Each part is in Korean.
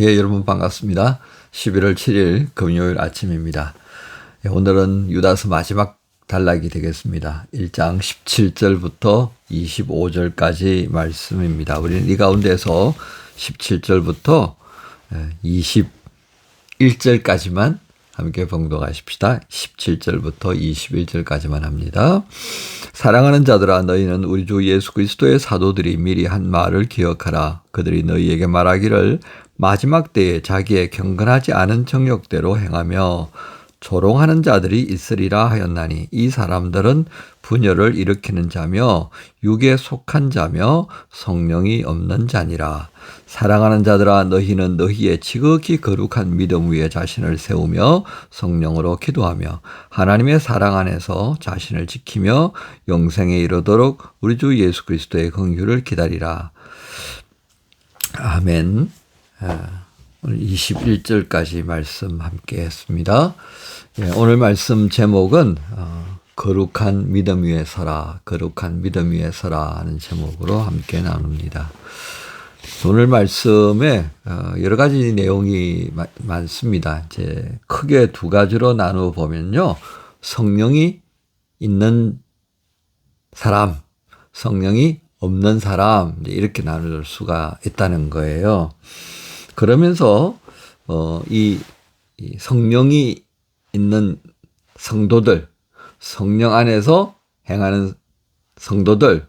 여러분 반갑습니다. 11월 7일 금요일 아침입니다. 오늘은 유다서 마지막 단락이 되겠습니다. 1장 17절부터 25절까지 말씀입니다. 우리는 이 가운데서 17절부터 21절까지만 함께 봉독하십시다. 17절부터 21절까지만 합니다. 사랑하는 자들아, 너희는 우리 주 예수 그리스도의 사도들이 미리 한 말을 기억하라. 그들이 너희에게 말하기를 마지막 때에 자기의 경건하지 않은 정욕대로 행하며 조롱하는 자들이 있으리라 하였나니, 이 사람들은 분열을 일으키는 자며 육에 속한 자며 성령이 없는 자니라. 사랑하는 자들아, 너희는 너희의 지극히 거룩한 믿음 위에 자신을 세우며 성령으로 기도하며 하나님의 사랑 안에서 자신을 지키며 영생에 이르도록 우리 주 예수 그리스도의 긍휼을 기다리라. 아멘. 오늘 21절까지 말씀 함께 했습니다. 오늘 말씀 제목은 거룩한 믿음 위에 서라, 거룩한 믿음 위에 서라 하는 제목으로 함께 나눕니다. 오늘 말씀에 여러 가지 내용이 많습니다. 이제 크게 두 가지로 나누어 보면요, 성령이 있는 사람, 성령이 없는 사람, 이렇게 나눌 수가 있다는 거예요. 그러면서 이 성령이 있는 성도들, 성령 안에서 행하는 성도들,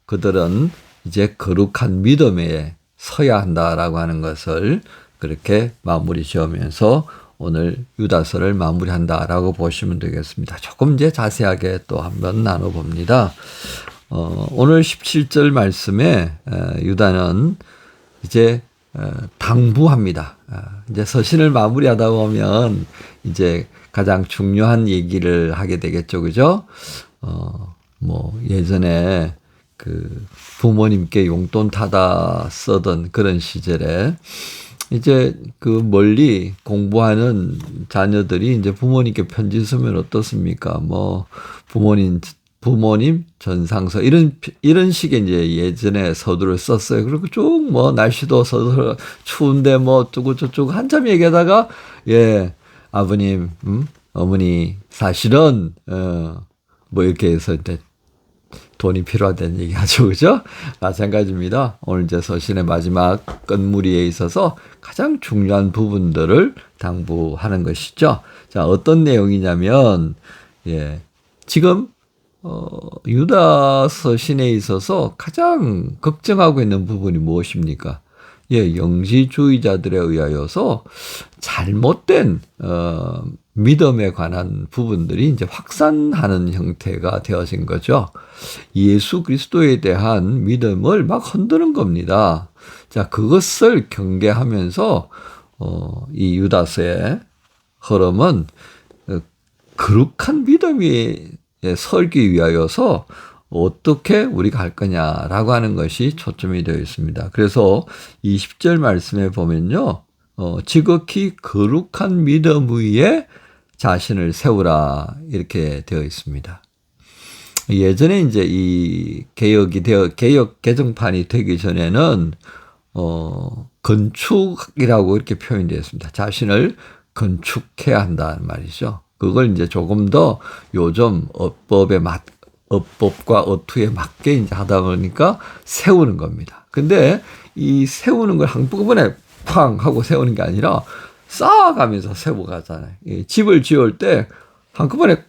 그들은 이제 거룩한 믿음에 서야 한다라고 하는 것을 그렇게 마무리 지으면서 오늘 유다서를 마무리한다라고 보시면 되겠습니다. 조금 이제 자세하게 또 한번 나눠봅니다. 오늘 17절 말씀에 유다는 이제 당부합니다. 이제 서신을 마무리하다 보면 이제 가장 중요한 얘기를 하게 되겠죠, 그죠? 예전에 그 부모님께 용돈 타다 쓰던 그런 시절에 이제 그 멀리 공부하는 자녀들이 이제 부모님께 편지 쓰면 어떻습니까? 부모님 전상서 이런 식의 이제 예전에 서두를 썼어요. 그리고 쭉 날씨도 서둘러 추운데 어쩌고 저쩌고 한참 얘기하다가 아버님, 어머니 사실은 이렇게 해서 이제 돈이 필요하다는 얘기하죠, 그죠? 마찬가지입니다. 오늘 이제 서신의 마지막 끝무리에 있어서 가장 중요한 부분들을 당부하는 것이죠. 자, 어떤 내용이냐면 지금 유다 서신에 있어서 가장 걱정하고 있는 부분이 무엇입니까? 영지주의자들에 의하여서 잘못된 믿음에 관한 부분들이 이제 확산하는 형태가 되어진 거죠. 예수 그리스도에 대한 믿음을 막 흔드는 겁니다. 자, 그것을 경계하면서 이 유다서의 흐름은 거룩한 믿음이 설기 위하여서 어떻게 우리가 할 거냐라고 하는 것이 초점이 되어 있습니다. 그래서 20절 말씀에 보면요, 지극히 거룩한 믿음 위에 자신을 세우라 이렇게 되어 있습니다. 예전에 이제 이 개혁 개정판이 되기 전에는 건축이라고 이렇게 표현되어 있습니다. 자신을 건축해야 한다는 말이죠. 그걸 이제 조금 더 요즘 어법과 어투에 맞게 이제 하다 보니까 세우는 겁니다. 근데 이 세우는 걸 한꺼번에 팡 하고 세우는 게 아니라 쌓아가면서 세워가잖아요. 집을 지을 때 한꺼번에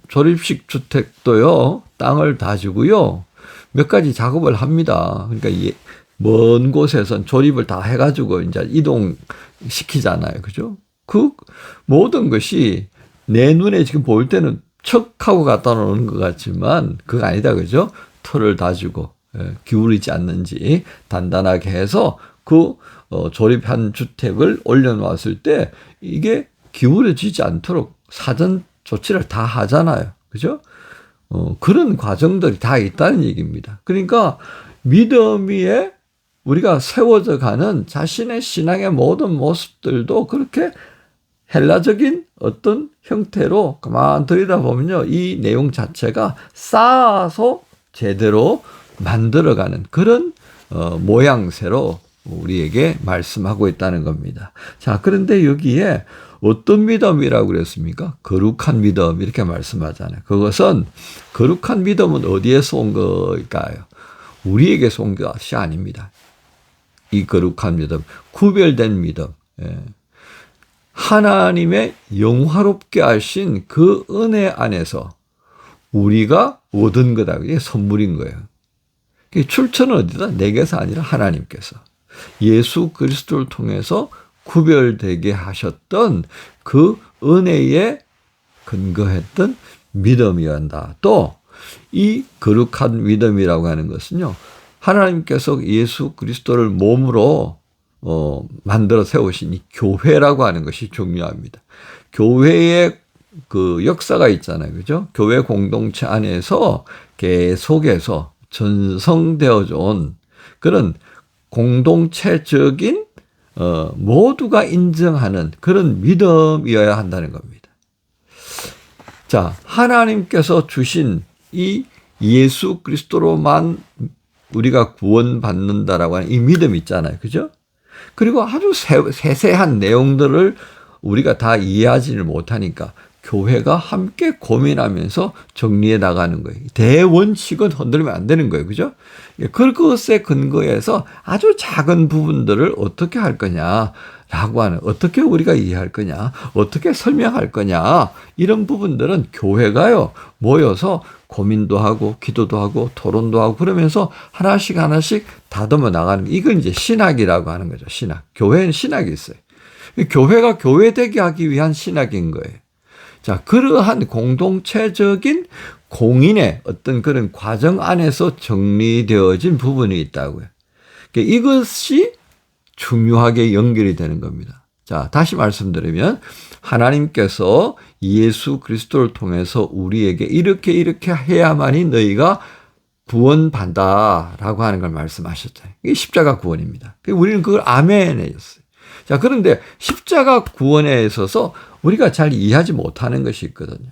조립식 주택도요, 땅을 다지고요, 몇 가지 작업을 합니다. 그러니까 먼 곳에선 조립을 다 해가지고 이제 이동시키잖아요. 그죠? 그 모든 것이 내 눈에 지금 보일 때는 척하고 갖다 놓는 것 같지만 그거 아니다, 그죠? 털을 다지고 기울이지 않는지 단단하게 해서 조립한 주택을 올려놓았을 때 이게 기울어지지 않도록 사전 조치를 다 하잖아요, 그죠? 그런 과정들이 다 있다는 얘기입니다. 그러니까 믿음 위에 우리가 세워져 가는 자신의 신앙의 모든 모습들도 그렇게 헬라적인 어떤 형태로 가만 들여다보면요, 이 내용 자체가 쌓아서 제대로 만들어가는 그런 모양새로 우리에게 말씀하고 있다는 겁니다. 자, 그런데 여기에 어떤 믿음이라고 그랬습니까? 거룩한 믿음 이렇게 말씀하잖아요. 그것은 거룩한 믿음은 어디에서 온 걸까요? 우리에게서 온 것이 아닙니다. 이 거룩한 믿음, 구별된 믿음. 예. 하나님의 영화롭게 하신 그 은혜 안에서 우리가 얻은 거다. 이게 선물인 거예요. 출처는 어디다? 내게서 아니라 하나님께서. 예수 그리스도를 통해서 구별되게 하셨던 그 은혜에 근거했던 믿음이었다. 또 이 거룩한 믿음이라고 하는 것은요. 하나님께서 예수 그리스도를 몸으로 만들어 세우신 이 교회라고 하는 것이 중요합니다. 교회의 그 역사가 있잖아요. 그죠? 교회 공동체 안에서 계속해서 전성되어져 온 그런 공동체적인 모두가 인정하는 그런 믿음이어야 한다는 겁니다. 자, 하나님께서 주신 이 예수 그리스도로만 우리가 구원받는다라고 하는 이 믿음 있잖아요. 그죠? 그리고 아주 세세한 내용들을 우리가 다 이해하지를 못하니까 교회가 함께 고민하면서 정리해 나가는 거예요. 대원칙은 흔들면 안 되는 거예요. 그죠? 그것에 근거해서 아주 작은 부분들을 어떻게 할 거냐라고 하는, 어떻게 우리가 이해할 거냐, 어떻게 설명할 거냐, 이런 부분들은 교회가요, 모여서 고민도 하고, 기도도 하고, 토론도 하고, 그러면서 하나씩 하나씩 다듬어 나가는, 이건 이제 신학이라고 하는 거죠. 신학. 교회는 신학이 있어요. 교회가 교회되게 하기 위한 신학인 거예요. 자, 그러한 공동체적인 공인의 어떤 그런 과정 안에서 정리되어진 부분이 있다고요. 그러니까 이것이 중요하게 연결이 되는 겁니다. 자, 다시 말씀드리면 하나님께서 예수 그리스도를 통해서 우리에게 이렇게 해야만이 너희가 구원받는다라고 하는 걸 말씀하셨잖아요. 이게 십자가 구원입니다. 우리는 그걸 아멘에 했어요. 자, 그런데 십자가 구원에 있어서 우리가 잘 이해하지 못하는 것이 있거든요.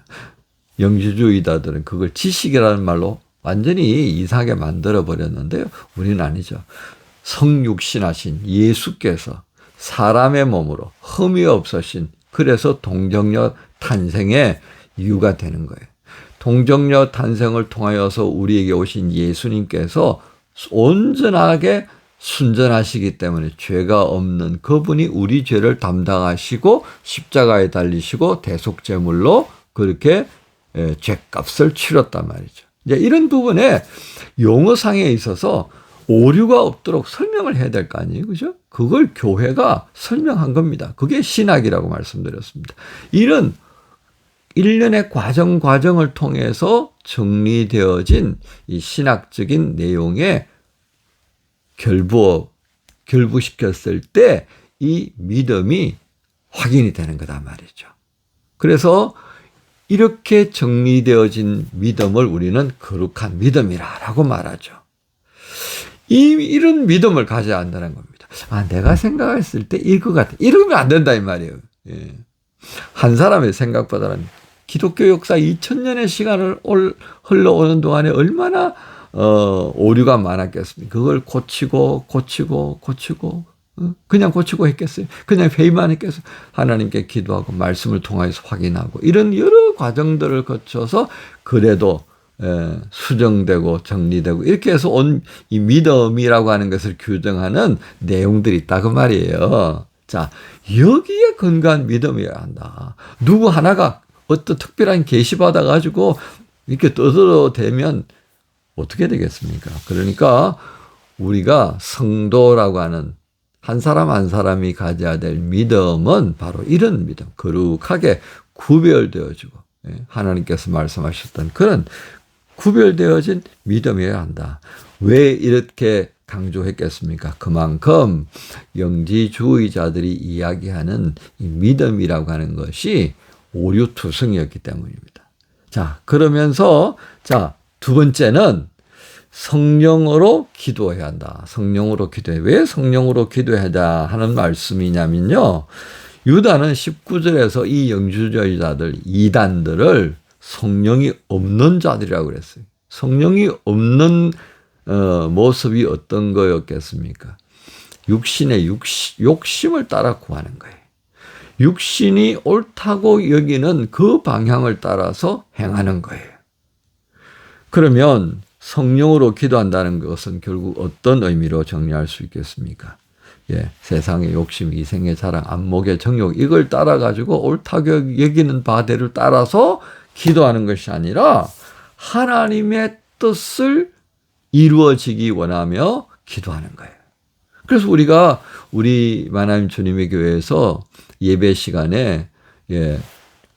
영주주의자들은 그걸 지식이라는 말로 완전히 이상하게 만들어 버렸는데요. 우리는 아니죠. 성육신하신 예수께서 사람의 몸으로 흠이 없으신, 그래서 동정녀 탄생의 이유가 되는 거예요. 동정녀 탄생을 통하여서 우리에게 오신 예수님께서 온전하게 순전하시기 때문에 죄가 없는 그분이 우리 죄를 담당하시고 십자가에 달리시고 대속제물로 그렇게 죄값을 치렀단 말이죠. 이제 이런 부분에 용어상에 있어서 오류가 없도록 설명을 해야 될 거 아니에요. 그죠? 그걸 교회가 설명한 겁니다. 그게 신학이라고 말씀드렸습니다. 이런 일련의 과정을 통해서 정리되어진 이 신학적인 내용에 결부시켰을 때 이 믿음이 확인이 되는 거다 말이죠. 그래서 이렇게 정리되어진 믿음을 우리는 거룩한 믿음이라고 말하죠. 이런 믿음을 가져야 한다는 겁니다. 아, 내가 생각했을 때 이거 같아. 이러면 안 된다 이 말이에요. 예. 한 사람의 생각보다는 기독교 역사 2000년의 시간을 흘러오는 동안에 얼마나 오류가 많았겠습니까? 그걸 고치고 그냥 고치고 했겠어요? 그냥 회의만 했겠어요? 하나님께 기도하고 말씀을 통해서 확인하고 이런 여러 과정들을 거쳐서 그래도 수정되고 정리되고 이렇게 해서 온 이 믿음이라고 하는 것을 규정하는 내용들이 있다 그 말이에요. 자, 여기에 근거한 믿음이어야 한다. 누구 하나가 어떤 특별한 계시 받아가지고 이렇게 떠들어대면 어떻게 되겠습니까? 그러니까 우리가 성도라고 하는 한 사람 한 사람이 가져야 될 믿음은 바로 이런 믿음, 거룩하게 구별되어지고 하나님께서 말씀하셨던 그런 구별되어진 믿음이어야 한다. 왜 이렇게 강조했겠습니까? 그만큼 영지주의자들이 이야기하는 이 믿음이라고 하는 것이 오류투성이었기 때문입니다. 자, 그러면서 두 번째는 성령으로 기도해야 한다. 성령으로 기도해. 왜 성령으로 기도해야 한다 하는 말씀이냐면요. 유다는 19절에서 이 영주주의자들, 이단들을 성령이 없는 자들이라고 그랬어요. 성령이 없는 모습이 어떤 거였겠습니까? 육신의 욕심을 따라 구하는 거예요. 육신이 옳다고 여기는 그 방향을 따라서 행하는 거예요. 그러면 성령으로 기도한다는 것은 결국 어떤 의미로 정리할 수 있겠습니까? 세상의 욕심, 이생의 자랑, 안목의 정욕, 이걸 따라가지고 옳다고 여기는 바대를 따라서 기도하는 것이 아니라 하나님의 뜻을 이루어지기 원하며 기도하는 거예요. 그래서 우리가 우리 하나님 주님의 교회에서 예배 시간에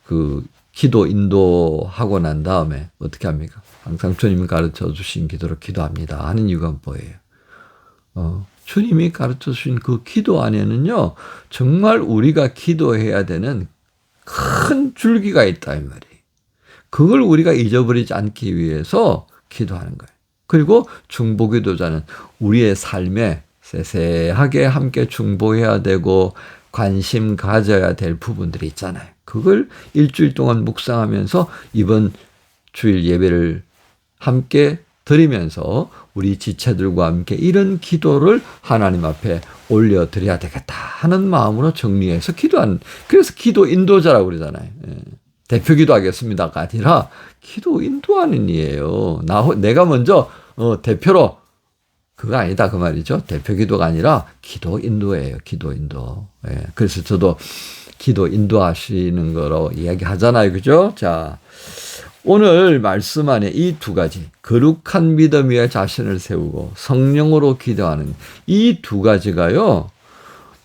그 기도 인도하고 난 다음에 어떻게 합니까? 항상 주님이 가르쳐 주신 기도로 기도합니다 하는 이유가 뭐예요? 주님이 가르쳐 주신 그 기도 안에는요, 정말 우리가 기도해야 되는 큰 줄기가 있다 이 말이에요. 그걸 우리가 잊어버리지 않기 위해서 기도하는 거예요. 그리고 중보기도자는 우리의 삶에 세세하게 함께 중보해야 되고 관심 가져야 될 부분들이 있잖아요. 그걸 일주일 동안 묵상하면서 이번 주일 예배를 함께 드리면서 우리 지체들과 함께 이런 기도를 하나님 앞에 올려드려야 되겠다 하는 마음으로 정리해서 그래서 기도 인도자라고 그러잖아요. 대표 기도하겠습니다가 아니라 기도 인도하는 이에요. 내가 먼저 대표로 그거 아니다 그 말이죠. 대표 기도가 아니라 기도 인도예요. 기도 인도. 그래서 저도 기도 인도하시는 거로 이야기하잖아요. 그죠? 자, 오늘 말씀 안에 이 두 가지, 거룩한 믿음 위에 자신을 세우고 성령으로 기도하는 이 두 가지가요,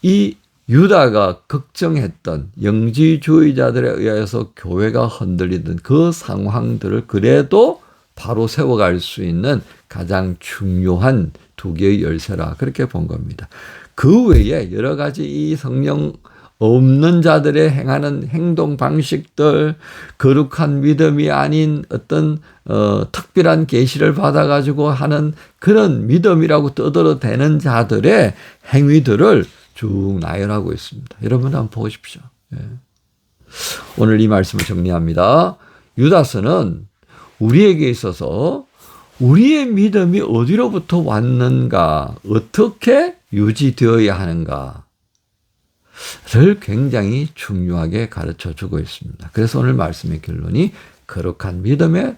이 유다가 걱정했던 영지주의자들에 의해서 교회가 흔들리던 그 상황들을 그래도 바로 세워갈 수 있는 가장 중요한 두 개의 열쇠라 그렇게 본 겁니다. 그 외에 여러 가지 이 성령 없는 자들의 행하는 행동 방식들, 거룩한 믿음이 아닌 어떤 특별한 계시를 받아가지고 하는 그런 믿음이라고 떠들어대는 자들의 행위들을 쭉 나열하고 있습니다. 여러분 한번 보십시오. 오늘 이 말씀을 정리합니다. 유다서는 우리에게 있어서 우리의 믿음이 어디로부터 왔는가, 어떻게 유지되어야 하는가 를 굉장히 중요하게 가르쳐 주고 있습니다. 그래서 오늘 말씀의 결론이 거룩한 믿음에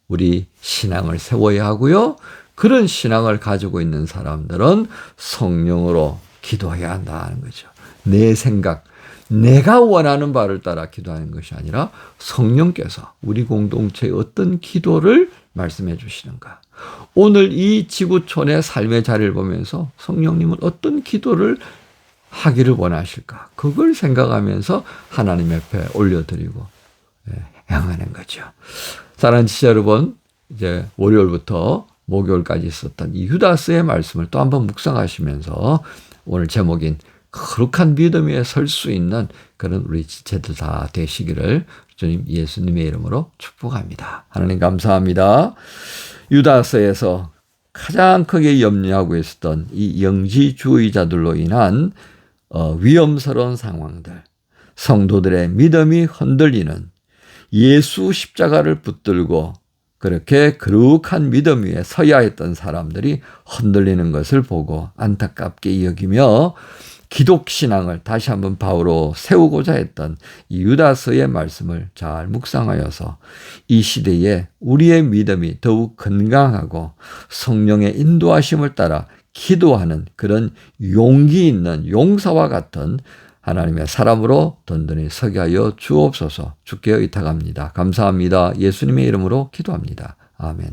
우리 신앙을 세워야 하고요. 그런 신앙을 가지고 있는 사람들은 성령으로 기도해야 한다는 거죠. 내 생각, 내가 원하는 바를 따라 기도하는 것이 아니라 성령께서 우리 공동체의 어떤 기도를 말씀해 주시는가. 오늘 이 지구촌의 삶의 자리를 보면서 성령님은 어떤 기도를 하기를 원하실까? 그걸 생각하면서 하나님 앞에 올려드리고 향하는 거죠. 사랑하는 지체 여러분, 이제 월요일부터 목요일까지 있었던 이 유다서의 말씀을 또 한번 묵상하시면서 오늘 제목인 거룩한 믿음 위에 설 수 있는 그런 우리 지체들 다 되시기를 주님 예수님의 이름으로 축복합니다. 하나님 감사합니다. 유다서에서 가장 크게 염려하고 있었던 이 영지주의자들로 인한 위험스러운 상황들, 성도들의 믿음이 흔들리는 예수 십자가를 붙들고 그렇게 거룩한 믿음 위에 서야 했던 사람들이 흔들리는 것을 보고 안타깝게 여기며 기독신앙을 다시 한번 바울로 세우고자 했던 이 유다서의 말씀을 잘 묵상하여서 이 시대에 우리의 믿음이 더욱 건강하고 성령의 인도하심을 따라 기도하는 그런 용기 있는 용사와 같은 하나님의 사람으로 든든히 서게 하여 주옵소서. 주께 의탁합니다. 감사합니다. 예수님의 이름으로 기도합니다. 아멘.